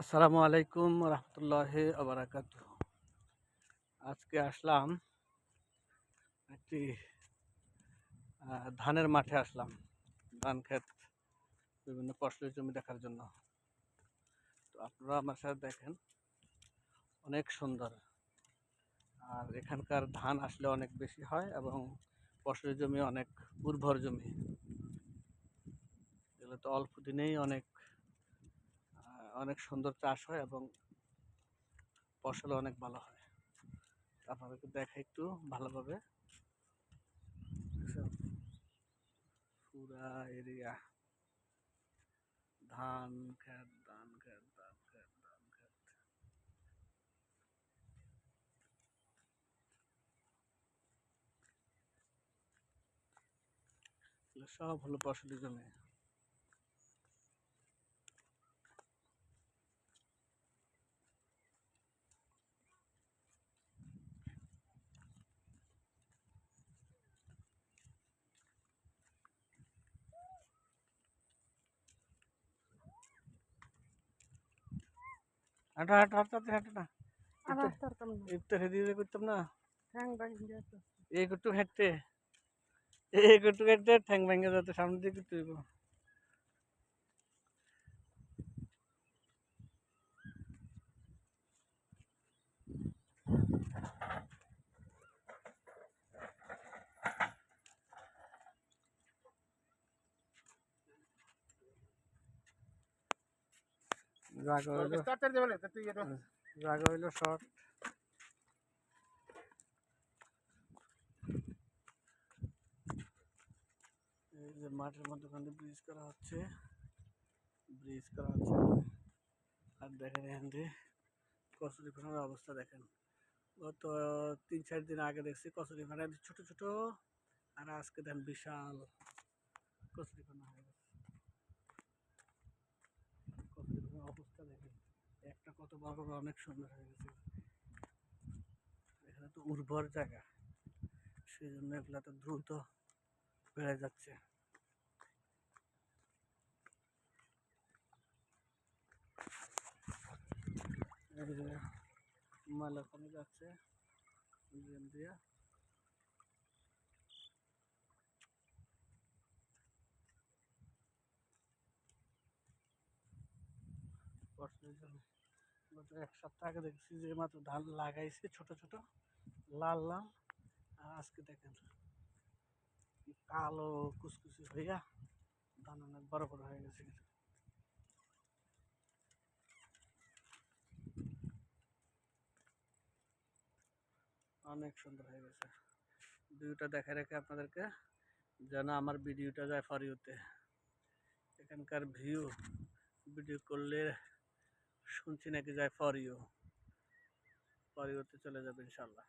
আসসালামু আলাইকুম রহমতুল্লাহি আবরাকাতুহ। আজকে আসলাম একটি ধানের মাঠে আসলাম। ধান ক্ষেত, বিভিন্ন ফসলের জমি দেখার জন্য। তো আপনারা আমার সাথে দেখেন, অনেক সুন্দর। আর এখানকার ধান আসলে অনেক বেশি হয় এবং ফসলের জমি অনেক উর্বর জমি। এগুলো তো অল্প দিনেই অনেক সুন্দর চাষ হয় এবং ফসল অনেক ভালো হয়। আপনাদেরকে দেখাই একটু ভালোভাবে। পুরা এরিয়া ধান ক্ষেত, ধান ক্ষেত, ধান ক্ষেত, ধান ক্ষেত। এগুলো সব হলো ফসলি জমি। হাঁটা হাঁটা হাঁটাতে হাঁটে না, ইফতার হেদিয়ে করতাম না। এই একটু হাঁটতে, এই একটু হাঁটতে ঠ্যাং ভেঙে যাতে সামনে দিয়ে করতে হইব। জায়গা হইলো শর্ট। এই যে মাঠের মধ্যখানে ব্রিজ করা হচ্ছে, আর দেখেন এখান দিয়ে কচুরিপানার অবস্থা দেখেন। গত 3-4 দিন আগে দেখছি কচুরিপানা ছোট ছোট, আর আজকে দেখেন বিশাল কচুরিপানা হয়ে গেছে। কচুরিপানার অবস্থা দেখেন, একটা কত বড় বড়, অনেক সুন্দর হয়ে গেছে। এখানে তো উর্বর জায়গা, সেই জন্য এগুলা তো দ্রুত বেড়ে যাচ্ছে। ময়লা কমে যাচ্ছে দিয়ে। গত 1 সপ্তাহ আগে দেখছি যে মাত্র ধান লাগাইছে ছোট ছোট, লাল লাল, আর আজকে দেখেন কালো কুচকুচি হইয়া ধান অনেক বড় বড় হয়ে গেছে। অনেক সুন্দর হয়ে গেছে। ভিউটা দেখে রেখে আপনাদেরকে, যেন আমার ভিডিওটা যায় ফর ইউতে। এখানকার ভিডিও করলে শুনছি নাকি যায় ফর ইউতে চলে যাবে ইনশাল্লাহ।